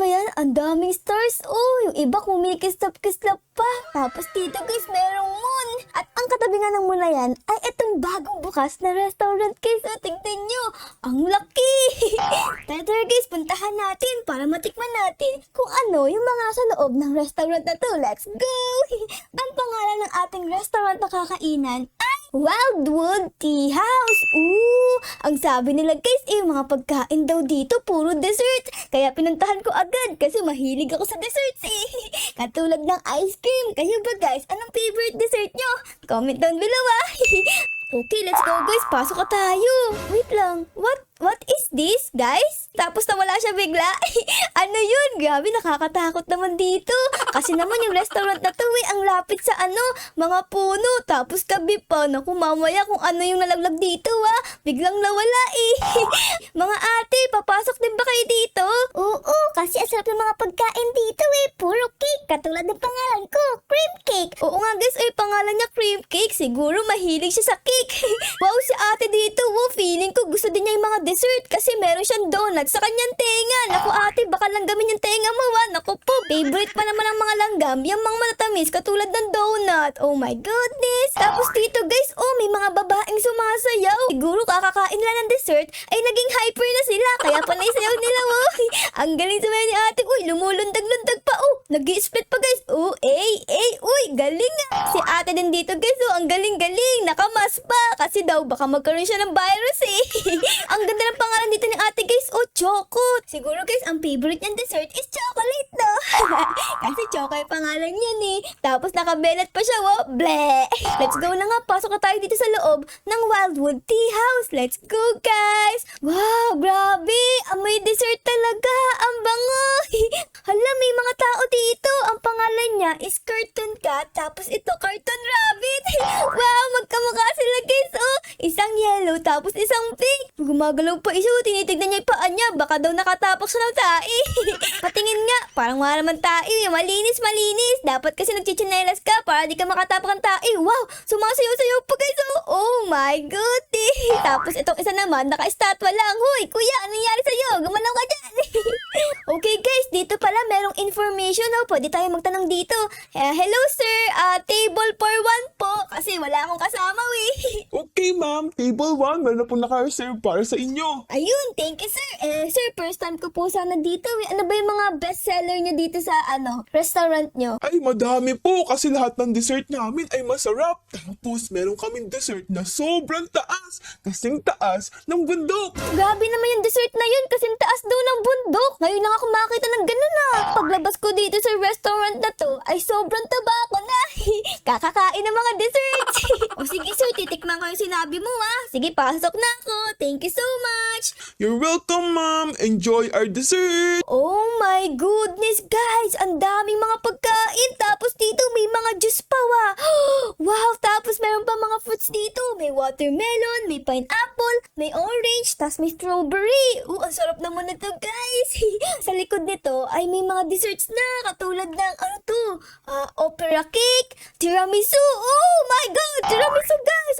ba yan? Ang daming stars. Oh, yung iba kumikislap-kislap pa. Tapos dito guys, merong moon. At ang katabi nga ng moon na yan ay itong bagong bukas na restaurant guys. Oh, tingnan nyo. Ang laki. Tara guys, puntahan natin para matikman natin kung ano yung mga sa loob ng restaurant na to. Let's go! Ang pangalan ng ating restaurant na kakainan ay Wildwood Tea House. Ooh, ang sabi nila guys, yung mga pagkain daw dito puro dessert. Kaya pinuntahan ko agad kasi mahilig ako sa desserts eh. Katulad ng ice cream. Kayo ba guys, anong favorite dessert nyo? Comment down below ah. Okay, let's go guys. Pasok ka tayo. Wait lang. What is this, guys? Tapos nawala siya bigla. Ano yun? Grabe, nakakatakot naman dito. Kasi naman yung restaurant na to ang lapit sa mga puno. Tapos gabi pa. Naku, mamaya kung ano yung nalaglag dito biglang nawala eh. Mga ate, papasok din ba kayo dito? Oo, kasi ang sarap ng mga pagkain dito eh. Puro cake. Katulad ng pangalan ko, cream cake. Oo nga guys, pangalan niya cream cake. Siguro mahilig siya sa cake. Wow, si ate dito. Feeling ko gusto din niya yung mga dessert kasi meron siyang donut sa kanyang tenga. Naku ate, baka langgamin yung tenga mo Naku po, favorite pa naman ng mga langgam yung mga matatamis katulad ng donut. Oh my goodness. Tapos dito guys, may mga babaeng sumasayaw. Siguro kakakain nila ng dessert ay naging hyper na sila. Kaya pala yung sayaw nila Ang galing sabayan ni ate. Lumulundag-lundag pa nag-i-split pa guys. Galing Si ate din dito guys. Ang galing-galing. Nakamas pa. Kasi daw baka magkaroon siya ng virus eh. Ang ganda ng pangalan dito ni ate guys. Choco. Siguro guys, ang favorite niyang dessert is chocolate no. Kasi choco yung pangalan niyan eh. Tapos nakabelat pa siya Bleh. Let's go na nga. Pasok na tayo dito sa loob ng Wildwood Tea House. Let's go guys. Wow, grabe. May dessert talaga. Ang bango. Hala, may mga tao dito. Ang pangalan niya is Cartoon Cat. Tapos ito, Cartoon Rabbit. Wow, magkamukha sila guys. Isang yellow, tapos isang pink. Gumagalaw pa isa. Tinitignan niya yung paa niya. Baka daw nakatapok siya ng tae. Patingin nga. Parang wala naman tae. Malinis. Dapat kasi nagchichinelas ka para di ka makatapok ng tae. Wow, sumasayaw-sayaw pa guys. Oh my goodness. Tapos itong isa naman, naka-estatwa lang. Hoy, kuya, anong nangyari sa'yo? Gumalaw ka dyan. Okay guys, dito pala merong information. Pwede tayo magtanong dito. Hello sir, table for one po. Kasi wala akong kasama Okay ma'am, table 1, meron na po naka-reserve para sa inyo. Ayun, thank you sir. Sir, first time ko po sana dito Ano ba yung mga best seller nyo dito sa restaurant nyo? Ay, madami po kasi lahat ng dessert namin ay masarap. Tapos meron kaming dessert na sobrang taas, kasing taas ng bundok. Grabe naman yung dessert na yun kasing taas daw ng bundok. Ngayon lang ako makita ng ganun Paglabas ko dito sa restaurant na to ay sobrang taba ko na. Kakakain ng mga desserts. O sige sir, titikman ko yung sinabi mo Sige, pasok na ako. Thank you so much. You're welcome ma'am, enjoy our dessert. Oh my goodness guys, ang daming mga pagkain. Tapos dito may mga juice pa Wow, tapos meron pa mga fruits dito. May watermelon, may pineapple, may orange, tapos may strawberry. Ang sarap naman nito guys. Sa likod nito ay may mga desserts na katulad ng opera cake, tiramisu. Oh my god, tiramisu guys.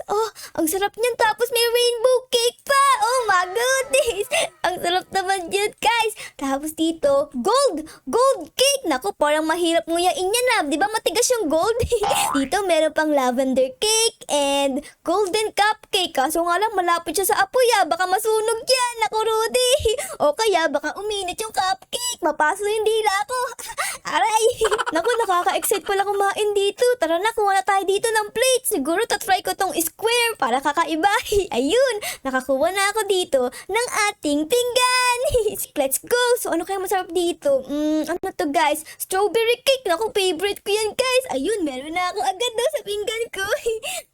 Ang sarap niyan. Tapos may rainbow cake pa. Oh my goodness. Ang sarap naman yun guys. Tapos dito, gold cake. Naku, parang mahirap nguyain yan Di ba matigas yung gold? Dito meron pang lavender cake and golden cupcake. Kaso nga lang malapit siya sa apoy Baka masunog yan. Naku Rudy. O kaya baka uminit yung cupcake. Mapaso yung dila ko. Aray. Naku, nakaka-excite pala kumain dito. Tara na, kuha na tayo dito ng plate. Siguro tatry ko tong square para kakaiba. Ayun, nakakuha na ako dito ng ating pinggan. Let's go. So ano kaya masarap dito? Ano to guys? Strawberry cake. Naku, favorite ko yan guys. Ayun, meron na ako agad daw sa pinggan ko.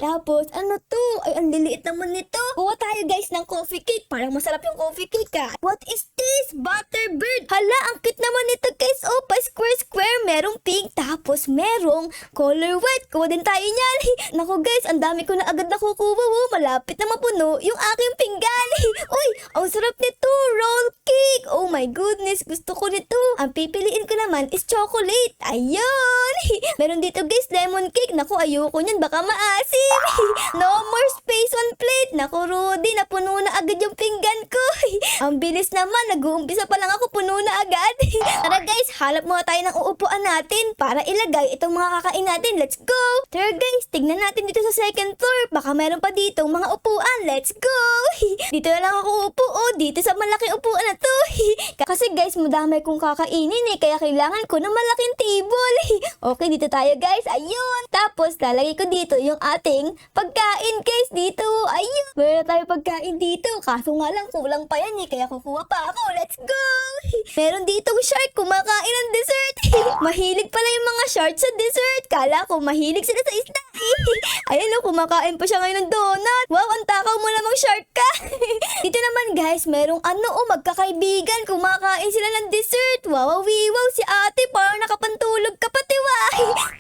Tapos ano to? Ay, ang liliit naman nito. Kuha tayo guys ng coffee cake. Parang masarap yung coffee cake What is this? Butterbird. Hala, ang cute naman nito guys. Pa square. Merong pink. Tapos merong color white. Kuha din tayo niyan. Naku guys, ang dami ko na agad nakukuha. Malapit na mapuno yung aking pinggan. Uy, ang sarap nito. Roll cake. Oh my goodness, gusto ko nito. Ang pipiliin ko naman is chocolate. Ayun. Meron dito guys, lemon cake. Naku, ayoko niyan. Baka maasim. No more space on plate. Naku Rudy, napuno na agad yung pinggan ko. Ang bilis naman. Nag-uumpisa pa lang ako. Puno na agad. Tara hanap muna tayo ng uupuan natin para ilagay itong mga kakain natin. Let's go! Tara guys, tignan natin dito sa second floor. Baka meron pa dito mga upuan. Let's go! Dito na lang ako upo, dito sa malaking upuan na to. Kasi guys, madami kong kakainin kaya kailangan ko ng malaking table. Okay, dito tayo guys. Ayun. Tapos, lalagay ko dito yung ating pagkain guys dito. Ayun. Meron na tayo pagkain dito. Kaso nga lang, kulang pa yan kaya kukuha pa ako. Let's go! Meron dito shark kumakain ng dessert. Mahilig pala yung mga shark sa dessert. Kala ko mahilig sila sa isda. Ayun kumakain pa siya ngayon ng donut. Wow, ang takaw mo namang shark ka. Dito naman guys, merong magkakaibigan. Kumakain sila ng dessert. Wow, si ate parang nakapantulog ka pati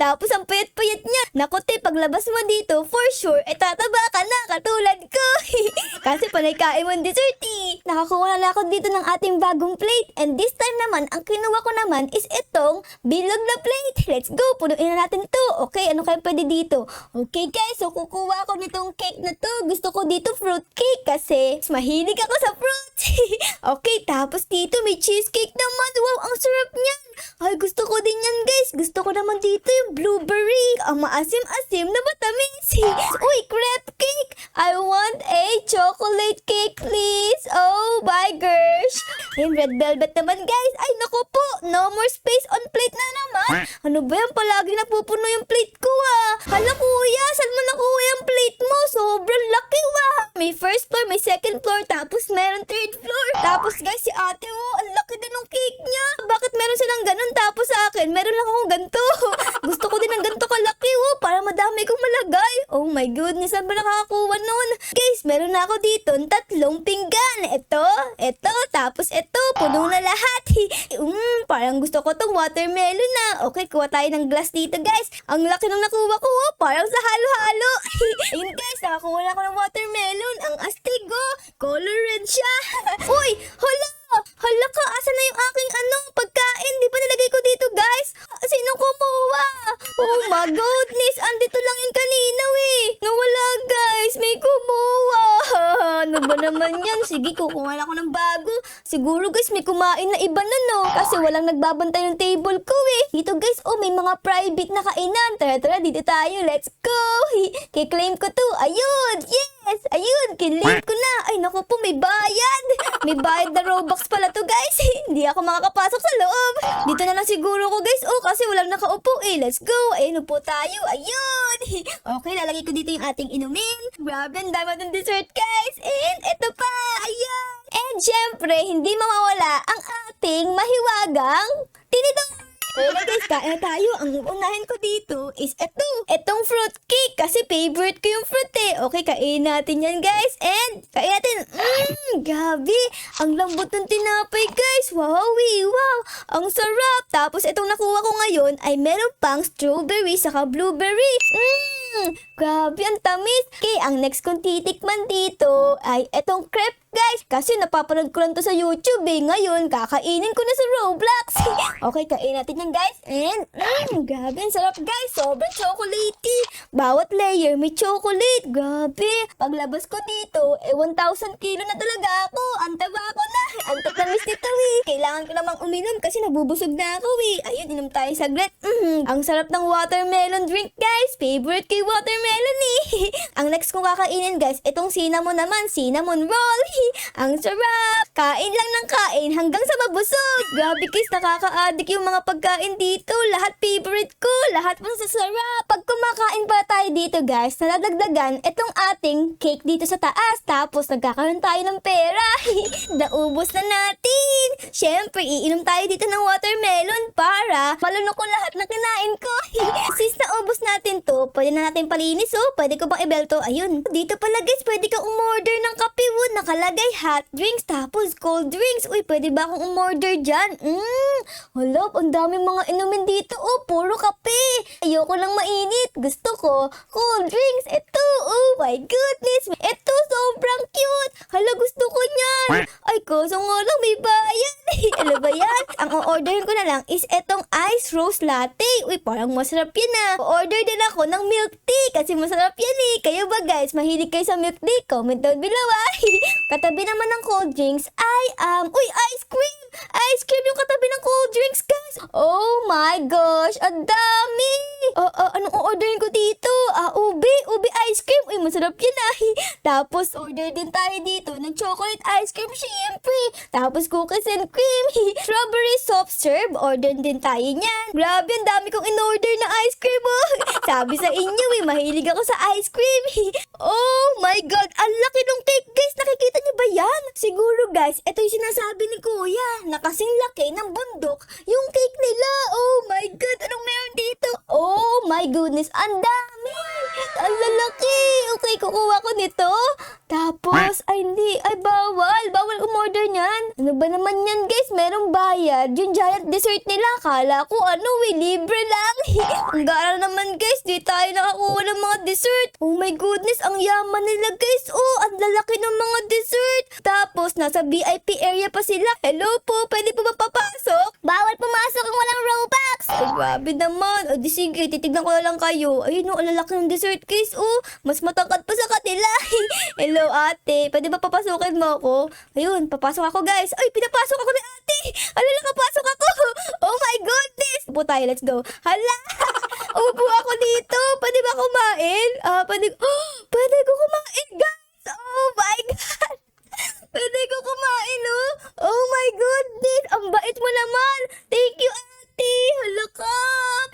Tapos ang payat-payat niya. Naku te, paglabas mo dito, for sure, tataba ka na katulad ko. Kasi panay kain mo ang dessert Nakakuha na ako dito ng ating bagong plate. And this time naman, ang kinuha ko naman is itong bilog na plate. Let's go, punuin na natin to. Okay, ano kayo pwede dito? Okay guys, so kukuha ako nitong cake na to. Gusto ko dito fruit cake kasi mahilig ako sa fruit. Okay, tapos dito may cheesecake naman. Wow, ang sarap niyan. Ay, gusto ko din yan guys. Gusto ko naman dito yung blueberry. Ang maasim-asim na matamis. Uy, crepe cake. I want a chocolate cake please. Oh my gosh. Yung red velvet naman guys. Ay, naku po. No more space on plate na naman. Ano ba yan? Palagi napupuno yung plate ko Hala kuya, saan mo nakuha yung plate mo? Sobrang laki May first floor, may second floor, tapos meron third floor. Tapos guys, si ate ang laki din ng cake niya. Bakit meron silang ganun? Tapos sa akin, meron lang akong ganito. Gusto ko din ng ganito kalaki para madami kong malagay. Oh my goodness, saan ba nakakakuha nun? Guys, meron na ako dito 3 pinggan. Ito, tapos ito, puno na lahat. Parang gusto ko tong watermelon Okay, kuha tayo ng glass dito guys. Ang laki nung nakuha ko parang sa halo-halo. Ayun guys, nakakuha na ako ng watermelon. Ang astig color red siya. Uy, hala ka, asa na yung aking pagkain? Di ba nilagay ko dito guys? Sino kumuha? Oh my goodness, andito lang yung kanina Nawala guys, may kumuha. Ano ba naman yan? Sige, kukuha na ako ng bago. Siguro guys, may kumain na iba na kasi walang nagbabantay ng table ko Dito guys, may mga private na kainan. Tara, dito tayo. Let's go. Kiklaim ko to. Ayun, yes. Ayun, kinlaim ko na. Ay, naku po, may bayad. May bayad na Robux pala to guys. Hindi ako makakapasok sa loob. Dito na lang siguro ko guys. Kasi walang nakaupo Let's go. Ayun, upo tayo. Ayun. Okay, lalagay ko dito yung ating inumin. Grabe, ang dami ng dessert guys. And ito pa. Ayun. And syempre, hindi mawawala ang ating mahiwagang tinidor. Okay guys, kain tayo. Ang unahin ko dito is itong fruit cake kasi favorite ko yung fruit Okay, kain natin yan guys. And kain natin. Gabi. Ang lambot ng tinapay guys. Wow. Ang sarap. Tapos itong nakuha ko ngayon ay meron pang strawberry saka blueberry. Grabe, ang tamis. Okay, ang next kong titikman dito ay itong crepe guys. Kasi napapanood ko lang to sa YouTube Ngayon, kakainin ko na sa Roblox. Okay, kain natin yan guys. And, grabe, ang sarap guys. Sobrang chocolatey. Bawat layer may chocolate. Grabe. Paglabas ko dito, 1,000 kilo na talaga ako. Ang taba ko na. Ang tatamis nito Kailangan ko namang uminom kasi nabubusog na ako Ayun, inom tayo saglit. Ang sarap ng watermelon drink guys. Favorite ko yung watermelon Ang next kong kakainin guys, itong cinnamon naman. Cinnamon roll. Ang sarap. Kain lang ng kain hanggang sa mabusog. Grabe guys, nakaka-addict yung mga pagkain dito. Lahat favorite ko. Lahat masasarap. Pag kumakain pa tayo dito guys, nadadagdagan itong ating cake dito sa taas. Tapos nagkakaroon tayo ng pera. Naubos na natin. Siyempre, iinom tayo dito ng watermelon para malunok ko lahat na kinain ko. Since naubos natin to, pwede na natin palinis Pwede ko bang ibelto? Ayun. Dito pala guys, pwede kang umorder ng kape Nakalagay hot drinks tapos cold drinks. Uy, pwede ba akong umorder dyan? Hala, ang daming mga inumin dito. Puro kape. Ayoko lang mainit. Gusto ko cold drinks. Ito, oh my goodness. Ito, sobrang cute. Hala, gusto ko niyan. Ay, kaso nga lang, may bayad. Ano ba yan? Ang orderin ko na lang is etong ice rose latte. Uy, parang masarap yan Order din ako ng milk tea kasi masarap yan Kayo ba guys, mahilig kayo sa milk tea? Comment down below Katabi naman ng cold drinks ay, ice cream. Ice cream yung katabi ng cold drinks guys. Oh my gosh, ang dami! Anong orderin ko dito? Ube ice cream. Uy, masarap yan Tapos, order din tayo dito ng chocolate ice cream, syempre. Tapos, cookies and cream. Strawberry soft serve. Order din tayo niyan. Grabe, ang dami kong in-order na ice cream, Sabi sa inyo, mahilig ako sa ice cream. Oh my God, ang laki ng cake, guys. Nakikita niyo ba yan? Siguro, guys, ito yung sinasabi ni Kuya, na kasing laki ng bundok yung cake nila. Oh my God, anong meron dito? Oh my goodness, ang dami! Ang lalaki! Okay, kukuha ko nito. Tapos, hindi. Bawal. Bawal umorder niyan. Ano ba naman yan, guys? Merong bayad. Yung giant dessert nila, kala ko libre lang. Ang gara naman, guys. Di tayo nakakuha ng mga dessert. Oh my goodness, ang yaman nila, guys. Oh, ang lalaki ng mga dessert. Tapos, nasa VIP area pa sila. Hello po, pwede po ba papasok? Bawal pumasok ang walang Robux. Grabe naman. O, di sige, titignan ko na lang kayo. Ayun, ang lalaki ng dessert, guys. Oh, mas matangkad pa sa kanila. Hello, ate. Pwede ba papasukin mo ako? Ayun, papasok ako, guys. Ay, pinapasok ako ni ate. Nakapasok ako. Oh my goodness. Upo tayo, let's go. Hala. Upo ako dito. Pwede ba kumain? Pwede ko kumain, guys. Oh my God. Pwede ko kumain, Oh my goodness. Ang bait mo naman. Thank you, ate. Hala ka.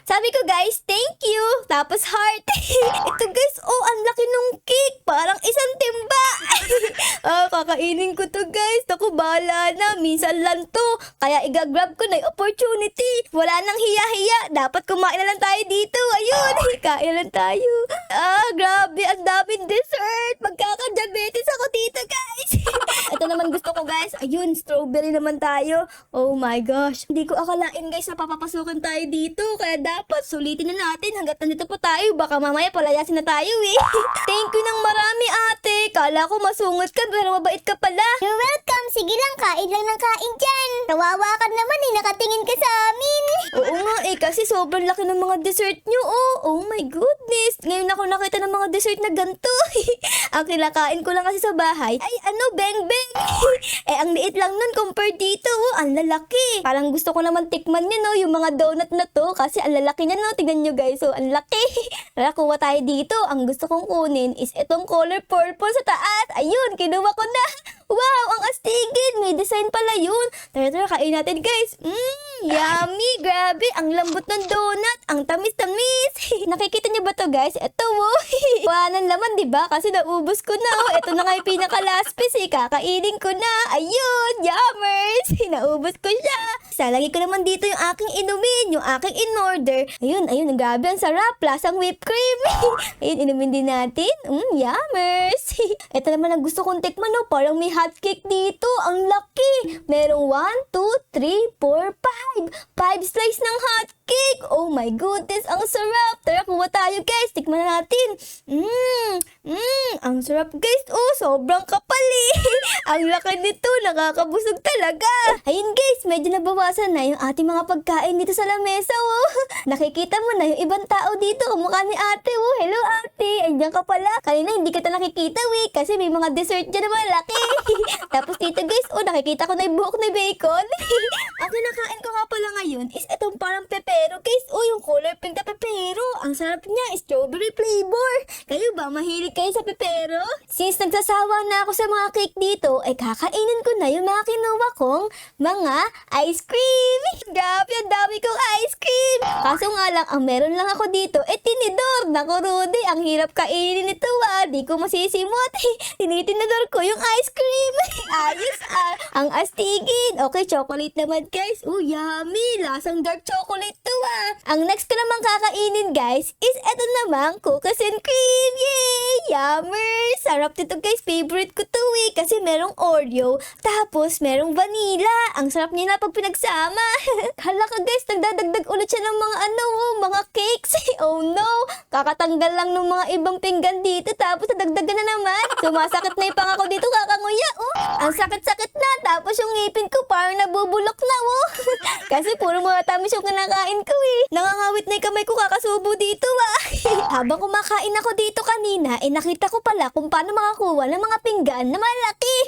Sabi ko, guys, thank you. Tapos heart. Ito, guys, ang laki nung cake. Parang isang timba. Kakainin ko to, guys. Naku, bahala na. Minsan lang to. Kaya igagrab ko na yung opportunity. Wala nang hiya-hiya. Dapat kumain na lang tayo dito. Ayun. Kain na lang tayo. Grabe. Ang daming dessert. Magkaka-diabetes ako dito, guys. Ito naman gusto ko, guys. Ayun, strawberry naman tayo. Oh my gosh. Hindi ko akalain, guys, na papapasukin tayo dito. Kaya dapat sulitin na natin hanggat nandito pa tayo. Baka mamaya palayasin na tayo, Thank you ng marami, ate. Kala ko masungit ka, pero mabait ka pala. You're welcome. Sige lang, kain lang ng kain dyan. Kawawa ka naman nakatingin ka sa amin. Oo nga kasi sobrang laki ng mga dessert nyo, Oh my goodness. Ngayon ako nakita ng mga dessert na ganito. Ang kinakain ko lang kasi sa bahay ay beng-beng. Ang liit lang nun compared dito, Ang lalaki. Parang gusto ko naman tikman niya, yung mga donut na to. Kasi ang lalaki niya, Tignan nyo, guys. So, ang laki. Nakuha tayo dito. Ang gusto kong kunin is itong color purple sa taas. Ayun, kinuha ko na. Wow, ang astigid. May design pala yun. Tara, kain natin, guys. Yummy. Grabe. Ang lambot ng donut. Ang tamis-tamis. Nakikita niyo ba to, guys? Ito, Wala ng laman, diba? Kasi naubos ko na, Ito na nga yung pinaka-last piece, Kakainin ko na. Ayun, yummers. Naubos ko siya. Salagi ko naman dito yung aking inumin, yung aking in-order. Ayun, grabe. Ang sarap. Lasang whipped cream. Ayun, inumin din natin. Yummers. Ito naman ang gusto kong tikman, Parang may hot cake dito. Ang laki. Merong 1, 2, 3, 4, 5. 5 slice ng hot cake. Oh my goodness. Ang sarap. Tara, kuha tayo, guys. Tikman na natin. Ang sarap, guys. Sobrang kapal, Ang laki nito. Nakakabusog talaga. Ayun, guys. Medyo nabawasan na yung ating mga pagkain dito sa lamesa, Nakikita mo na yung ibang tao dito. Kamukha ni ate, Hello, ate. Andiyan ka pala. Kanina hindi kita nakikita, Kasi may mga dessert dyan na malaki. Tapos dito, guys, nakikita ko na yung buhok na bacon. Ang kinakain ko nga pala ngayon is itong parang pepero, guys. Yung color pink na pepero. Ang sarap niya, strawberry flavor. Kayo ba, mahilig kayo sa pepero? Since nagsasawa na ako sa mga cake dito, ay kakainin ko na yung mga kinuha kong mga ice cream. Grabe, ang dami kong ice cream. Kaso nga lang, ang meron lang ako dito, tinidor. Naku, Rudy, ang hirap kainin nito, Di ko masisimot. Tinitinidor ko yung ice cream. Ayos, Ang astigid. Okay, chocolate naman, guys. Yummy. Lasang dark chocolate to, Ang next ko naman kakainin, guys, is eto namang cookies and cream. Yay! Yummer! Sarap nito, guys. Favorite ko to, Kasi merong Oreo. Tapos, merong vanilla. Ang sarap niya na pag pinagsama. Hala ka, guys. Nagdadagdag ulit siya ng mga mga cakes. Oh no! Kakatanggal lang ng mga ibang pinggan dito. Tapos, nadagdagan na naman. Sumasakit na yung pangako dito, kakanguya. Ang sakit-sakit na. Tapos, yung ngipin ko parang nabubulok na, Kasi puro mga tamis yung kinakain ko, Nangangawit na yung kamay ko kakasubo dito, Habang kumakain ako dito kanina, nakita ko pala kung paano makakuha ng mga pinggan na malaki.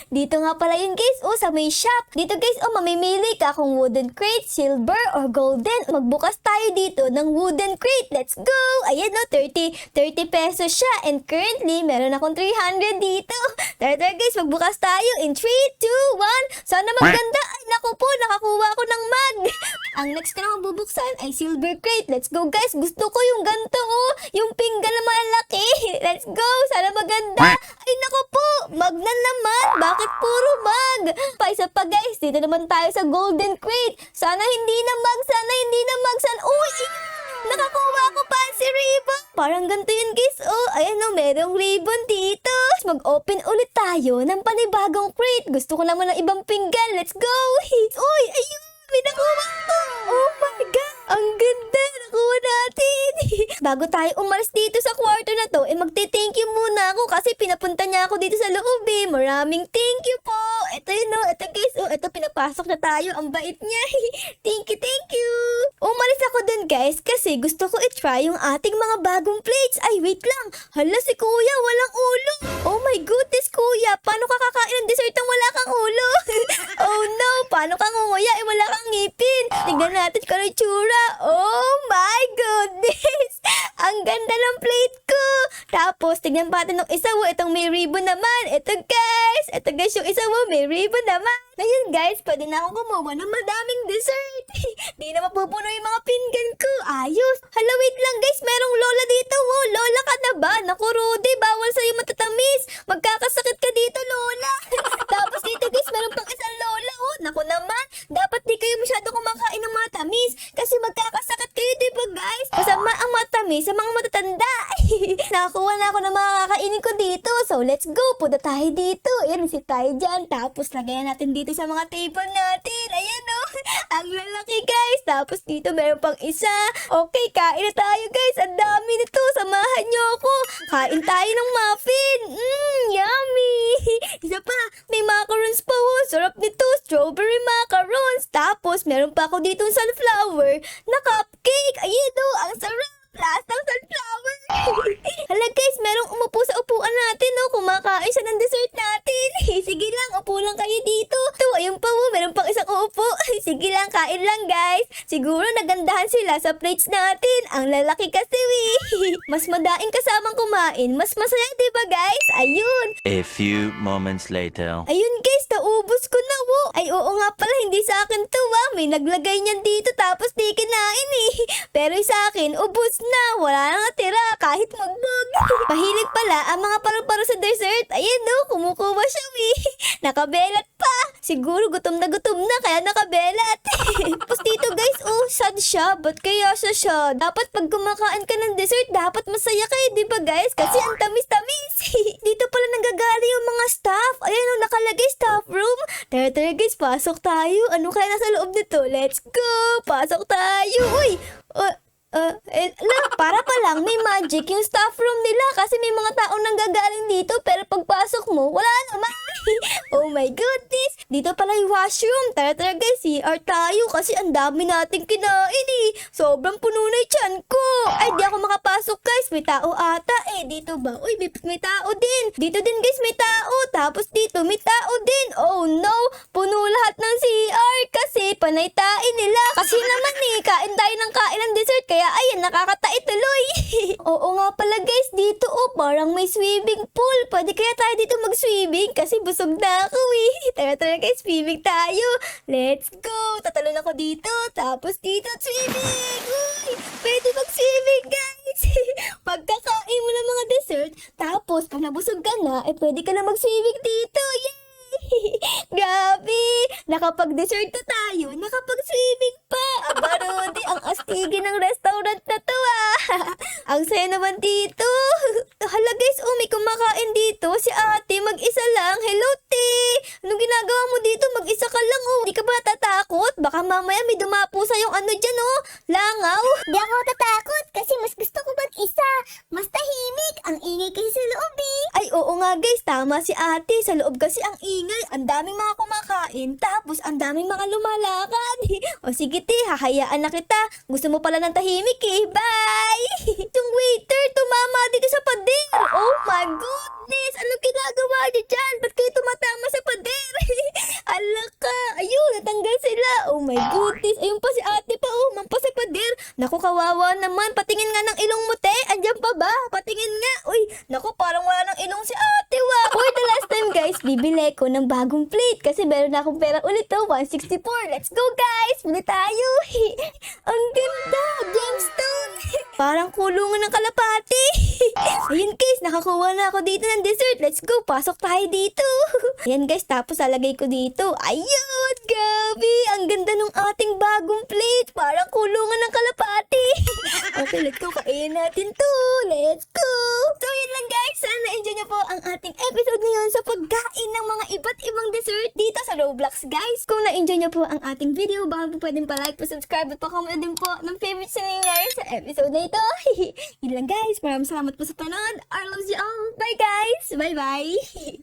Dito nga pala yun guys, sa may shop. Dito guys, mamimili ka kung wooden crate, silver, or golden. Magbukas tayo dito ng wooden crate. Let's go! Ayan 30 pesos siya. And currently, meron akong 300 dito. Tara guys, magbukas tayo in 3, 2, 1. Sana maganda. Ay, naku po, nakakuha ako ng mug. Ang next ko na bubuksan ay silver crate. Let's go guys, gusto ko yung ganito yung pinggan na malaki. Let's go, sana maganda. Ay, naku po, mug na naman. Bakit puro mug? Paisa pa guys, dito naman tayo sa golden crate. Sana hindi na mug, sana hindi na mug. Uy, nakakuha ko pa si ribbon. Parang ganito yun guys. Ayan merong ribbon dito. Mag-open ulit tayo ng panibagong crate. Gusto ko naman ng ibang pinggan. Let's go. Uy, ayun, may nakuha ko. Oh my God, ang ganda. Nakuha natin. Bago tayo umalis dito sa kwarto na to, magte-thank you muna ako kasi pinapunta niya ako dito sa loob Maraming thank you po. Ito yun ito guys, ito pinapasok na tayo. Ang bait niya. Thank you. Umalis ako dun guys kasi gusto ko i-try yung ating mga bagong plates. Ay, wait lang. Hala, si kuya, walang ulo. Oh my goodness, kuya. Paano ka kakain ng dessert nang wala kang ulo? Oh no, paano ka nguya? Wala kang ngipin. Tignan natin kung ano yung tsura. Oh my goodness. Ang ganda ng plate ko. Tapos, tignan pa natin ng isa itong may ribbon naman. Ito guys, yung isa may ribbon naman. Ngayon guys, pwede na akong kumuha ng madaming dessert. Di na mapupuno yung mga pinggan ko. Ayos. Hala, wait lang guys, merong lola dito. Lola ka na ba? Naku, Rudy, bawal sa'yo matatamis. Magkakasakit ka dito, lola. Tapos dito guys, meron pang isang lola. Naku naman, dapat di kayo masyado kumakain ng matamis. Kasi magkakasakit kayo, diba guys? Masama ang matamis sa mga matatanda. Nakakuha na ako ng mga kakainin ko dito. So, let's go. Punta tayo dito. Ayan, sit tayo dyan. Tapos, lagayan natin dito sa mga table natin. Ayan, ang lalaki, guys. Tapos, dito meron pang isa. Okay, kain na tayo, guys. Ang dami nito. Samahan nyo ako. Kain tayo ng muffin. Yummy. Isa pa, may macarons pa, Sarap nito. Strawberry macarons. Tapos, meron pa ako dito sunflower na cupcake. Ayan, ang sarap. Lasang sunflower. Hala guys, merong umupo sa upuan natin, kumakain siya ng dessert natin. Sige lang, upo lang kayo dito. Ayun pa, meron pang isang uupo. Sige lang, kain lang guys. Siguro nagandahan sila sa plates natin. Ang lalaki kasi, Mas madaing kasamang kumain, mas masaya, diba guys? Ayun. A few moments later. Ayun guys, naubos ko na, Ay, oo nga pala, hindi sa akin to, May naglagay niyan dito tapos di kinain, Pero sa akin, ubos na. Wala nang natira kahit magbog. Pahilig pala ang mga paru-paro sa dessert. Ayan kumukuha siya, Nakabelat pa. Siguro gutom na kaya nakabelat. Tapos dito guys, sad siya. Ba't kaya siya? Dapat pag kumakain ka ng dessert, dapat masaya kayo, diba guys? Kasi ang tamis-tamis. Dito pala nanggagaling yung mga staff. Ayan nakalagay staff room. Tara guys, pasok tayo. Ano kaya nasa loob nito? Let's go. Pasok tayo. Uy! Para pa lang may magic yung staff room nila kasi may mga taong nanggagaling dito pero pagpasok mo, wala naman. Oh my goodness! Dito pala yung washroom. Tara guys, CR tayo kasi ang dami nating kinain Sobrang puno na yung tiyan ko. Ay, di ako makapasok guys. May tao ata Dito ba? Uy, may tao din. Dito din guys, may tao. Tapos dito, may tao din. Oh no! Puno lahat ng CR kasi panaytain nila. Kasi naman kain tayo ng kain ng dessert kaya ayan, nakakatai tuloy. Oo nga pala guys, dito parang may swimming pool. Pwede kaya tayo dito mag-swimming kasi busog na ako Tara guys, swimming tayo. Let's go. Tatalon ako dito. Tapos dito, swimming. Uy, pwede mag-swimming guys. Pagkakain mo ng mga dessert, tapos pag nabusog ka na, pwede ka na mag-swimming dito. Yay! Grabe! Nakapag-dessert na tayo, nakapag-swimming pa! Aba, Rudy, ang astige ng restaurant na to, Ang saya naman dito. Hala guys, may kumakain dito. Si ate, mag-isa lang. Hello, te! Anong ginagawa mo dito? Mag-isa ka lang, Di ka ba natatakot? Baka mamaya may dumapo sa yung dyan, langaw. Di ako tatakot kasi mas gusto ko mag-isa. Mas tahimik. Ang ingay kasi sa loob, Ay, oo nga guys, tama si ate. Sa loob kasi ang ingay, ang daming mga kumakain, tapos ang daming mga lumalakad. O sige te, hahayaan na kita. Gusto mo pala ng tahimik eh. Bye! Yung waiter, tumama dito sa pader. Oh my goodness! Anong ginagawa niyo dyan? Ba't kayo tumatama sa pader? Alaka! Ayun, natanggal sila. Oh my goodness! Ayun pa si ate pa, oh, mampa sa pader. Naku, kawawa naman. Patingin nga ng ilong mo, te. Andyan pa ba? Patingin nga. Uy, naku, parang wala ng ilong si ate, wa. For the last time, guys, bibili ko ng bagong plate kasi meron na akong pera ulit, oh. 164. Let's go, guys! Bili tayo. Ang ganda! Gemstone! Parang kulungan ng kalapati. Ayun, guys, nakakuha na ako dito ng dessert. Let's go, pasok tayo dito. Ayan, guys, tapos lalagay ko dito. Ayun, gabi! Ang ganda ng ating bagong plate. Parang kulungan ng kalapati. Okay, let's go. Kain natin to. Let's go. So, yun lang, guys. Sana enjoy nyo po ang ating episode ngayon sa pagkain ng mga iba't ibang dessert dito sa Roblox, guys. Kung na-enjoy nyo po ang ating video, baka po pwedeng pa-like, pa-subscribe, at pa-comment din po ng favorites na nangyayari sa episode na ito. Yun lang, guys. Maraming salamat po sa panood. I love you all. Bye, guys. Bye-bye.